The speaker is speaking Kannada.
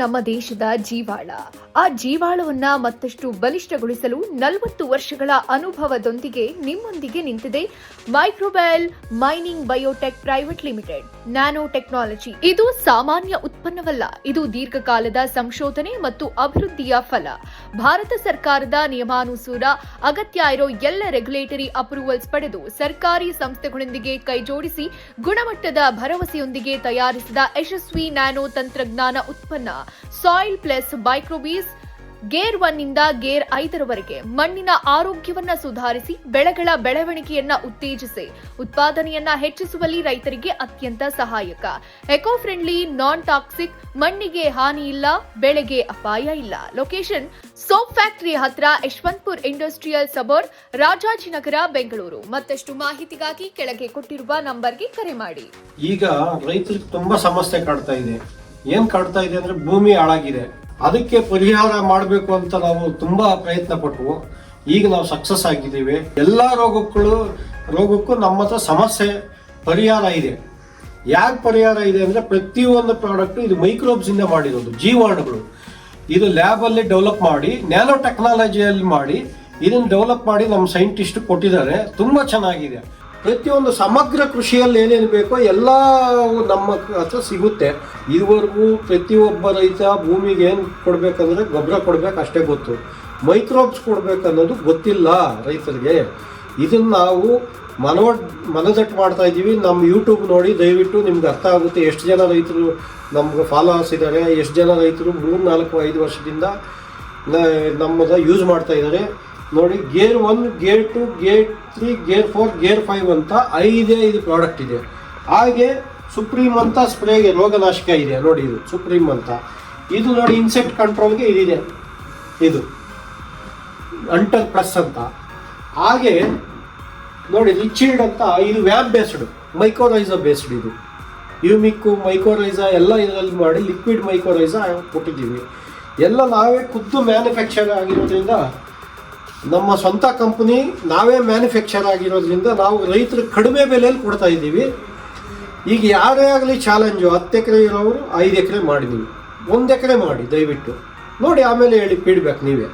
ನಮ್ಮ ದೇಶದ ಜೀವಾಳ. ಆ ಜೀವಾಳವನ್ನ ಮತ್ತಷ್ಟು ಬಲಿಷ್ಠಗೊಳಿಸಲು 40 ವರ್ಷಗಳ ಅನುಭವದೊಂದಿಗೆ ನಿಮ್ಮೊಂದಿಗೆ ನಿಂತಿದೆ microbial mining biotech private limited nano technology. ಇದು ಸಾಮಾನ್ಯ ಉತ್ಪನ್ನವಲ್ಲ, ಇದು ದೀರ್ಘಕಾಲದ ಸಂಶೋಧನೆ ಮತ್ತು ಅಭಿವೃದ್ಧಿಯ ಫಲ. ಭಾರತ ಸರ್ಕಾರದ ನಿಯಮಾನುಸಾರ ಅಗತ್ಯ ಇರೋ ಎಲ್ಲ ರೆಗ್ಯುಲೇಟರಿ ಅಪ್ರೂವಲ್ಸ್ ಪಡೆದು ಸರ್ಕಾರಿ ಸಂಸ್ಥೆಗಳೊಂದಿಗೆ ಕೈಜೋಡಿಸಿ ಗುಣಮಟ್ಟದ ಭರವಸೆಯೊಂದಿಗೆ ತಯಾರಿಸಿದ ಯಶಸ್ವಿ ನ್ಯಾನೋ ತಂತ್ರಜ್ಞಾನ ಉತ್ಪನ್ನ ಸಾಯಿಲ್ ಪ್ಲಸ್ ಮೈಕ್ರೋಬೀಸ್ ಗೇರ್ 1 ನಿಂದ ಗೇರ್ 5 ಮಣ್ಣಿನ ಆರೋಗ್ಯವನ್ನ ಸುಧಾರಿಸಿ ಬೆಳೆಗಳ ಬೆಳವಣಿಗೆಯನ್ನ ಉತ್ತೇಜಿಸಿ ಉತ್ಪಾದನೆಯನ್ನ ಹೆಚ್ಚಿಸುವಲ್ಲಿ ರೈತರಿಗೆ ಅತ್ಯಂತ ಸಹಾಯಕ. ಎಕೋ ಫ್ರೆಂಡ್ಲಿ, ನಾನ್ ಟಾಕ್ಸಿಕ್, ಮಣ್ಣಿಗೆ ಹಾನಿ ಇಲ್ಲ, ಬೆಳೆಗೆ ಅಪಾಯ ಇಲ್ಲ. ಲೊಕೇಶನ್ ಸೋಪ್ ಫ್ಯಾಕ್ಟರಿ ಹತ್ರ, ಯಶವಂತಪುರ್ ಇಂಡಸ್ಟ್ರಿಯಲ್ ಸಬರ್, ರಾಜಾಜಿನಗರ, ಬೆಂಗಳೂರು. ಮತ್ತಷ್ಟು ಮಾಹಿತಿಗಾಗಿ ಕೆಳಗೆ ಕೊಟ್ಟಿರುವ ನಂಬರ್ಗೆ ಕರೆ ಮಾಡಿ. ಈಗ ರೈತರಿಗೆ ತುಂಬಾ ಸಮಸ್ಯೆ ಕಾಡ್ತಾ ಇದೆ. ಏನ್ ಕಾಡ್ತಾ ಇದೆ ಅಂದ್ರೆ ಭೂಮಿ ಹಾಳಾಗಿದೆ. ಅದಕ್ಕೆ ಪರಿಹಾರ ಮಾಡಬೇಕು ಅಂತ ನಾವು ತುಂಬಾ ಪ್ರಯತ್ನ ಪಟ್ಟು ಈಗ ನಾವು ಸಕ್ಸಸ್ ಆಗಿದ್ದೀವಿ. ಎಲ್ಲಾ ರೋಗಕ್ಕೂ ನಮ್ಮ ಹತ್ರ ಸಮಸ್ಯೆ ಪರಿಹಾರ ಇದೆ. ಯಾಕೆ ಪರಿಹಾರ ಇದೆ ಅಂದ್ರೆ ಪ್ರತಿಯೊಂದು ಪ್ರಾಡಕ್ಟ್ ಇದು ಮೈಕ್ರೋಬ್ಸ್ ಇಂದ ಮಾಡಿರೋದು, ಜೀವಾಣುಗಳು. ಇದು ಲ್ಯಾಬ್ ಅಲ್ಲಿ ಡೆವಲಪ್ ಮಾಡಿ, ನ್ಯಾನೋ ಟೆಕ್ನಾಲಜಿಯಲ್ಲಿ ಮಾಡಿ, ಇದನ್ನ ಡೆವಲಪ್ ಮಾಡಿ ನಮ್ಮ ಸೈಂಟಿಸ್ಟ್ ಕೊಟ್ಟಿದ್ದಾರೆ. ತುಂಬಾ ಚೆನ್ನಾಗಿದೆ. ಪ್ರತಿಯೊಂದು ಸಮಗ್ರ ಕೃಷಿಯಲ್ಲಿ ಏನೇನು ಬೇಕೋ ಎಲ್ಲ ನಮ್ಮ ಹತ್ರ ಸಿಗುತ್ತೆ. ಇದುವರೆಗೂ ಪ್ರತಿಯೊಬ್ಬ ರೈತ ಭೂಮಿಗೆ ಏನು ಕೊಡ್ಬೇಕಂದ್ರೆ ಗೊಬ್ಬರ ಕೊಡ್ಬೇಕು ಅಷ್ಟೇ ಗೊತ್ತು, ಮೈಕ್ರೋಬ್ಸ್ ಕೊಡ್ಬೇಕನ್ನೋದು ಗೊತ್ತಿಲ್ಲ ರೈತರಿಗೆ. ಇದನ್ನು ನಾವು ಮನದಟ್ಟು ಮಾಡ್ತಾ ಇದ್ದೀವಿ. ನಮ್ಮ ಯೂಟ್ಯೂಬ್ ನೋಡಿ ದಯವಿಟ್ಟು ನಿಮ್ಗೆ ಅರ್ಥ ಆಗುತ್ತೆ. ಎಷ್ಟು ಜನ ರೈತರು ನಮ್ಗೆ ಫಾಲೋವರ್ಸ್ ಇದ್ದಾರೆ, ಎಷ್ಟು ಜನ ರೈತರು 3, 4, 5 ವರ್ಷದಿಂದ ನಮ್ಮದ ಯೂಸ್ ಮಾಡ್ತಾ ಇದ್ದಾರೆ ನೋಡಿ. Gear 1, gear 2, gear 3, gear 4, gear 5 ಅಂತ 5 ಪ್ರಾಡಕ್ಟ್ ಇದೆ. ಹಾಗೆ ಸುಪ್ರೀಂ ಅಂತ ಸ್ಪ್ರೇಗೆ ರೋಗನಾಶಕ ಇದೆ ನೋಡಿ, ಇದು ಸುಪ್ರೀಂ ಅಂತ. ಇದು ನೋಡಿ ಇನ್ಸೆಕ್ಟ್ ಕಂಟ್ರೋಲ್ಗೆ ಇದಿದೆ, ಇದು ಅಂಟರ್ ಪ್ಲಸ್ ಅಂತ. ಹಾಗೆ ನೋಡಿ ರಿಚೀಲ್ಡ್ ಅಂತ, ಇದು ವ್ಯಾಬ್ ಬೇಸ್ಡ್, ಮೈಕ್ರೋರೈಸಾ ಬೇಸ್ಡ್. ಇದು ಯೂಮಿಕ್ಕು ಮೈಕ್ರೋರೈಸಾ ಎಲ್ಲ ಇದರಲ್ಲಿ ಮಾಡಿ ಲಿಕ್ವಿಡ್ ಮೈಕ್ರೋರೈಸಾ ಕೊಟ್ಟಿದ್ದೀವಿ. ಎಲ್ಲ ನಾವೇ ಖುದ್ದು ಮ್ಯಾನುಫ್ಯಾಕ್ಚರ್ ಆಗಿರೋದ್ರಿಂದ, ನಮ್ಮ ಸ್ವಂತ ಕಂಪನಿ ನಾವೇ ಮ್ಯಾನುಫ್ಯಾಕ್ಚರ್ ಆಗಿರೋದ್ರಿಂದ ನಾವು ರೈತರಿಗೆ ಕಡಿಮೆ ಬೆಲೆಯಲ್ಲಿ ಕೊಡ್ತಾ ಇದ್ದೀವಿ. ಈಗ ಯಾರೇ ಆಗಲಿ ಚಾಲೆಂಜು, 10 ಎಕರೆ ಇರೋರು 5 ಎಕರೆ ಮಾಡಿ, ನೀವು 1 ಎಕರೆ ಮಾಡಿ ದಯವಿಟ್ಟು ನೋಡಿ, ಆಮೇಲೆ ಹೇಳಿ ಫೀಡ್ಬ್ಯಾಕ್ ನೀವೇ.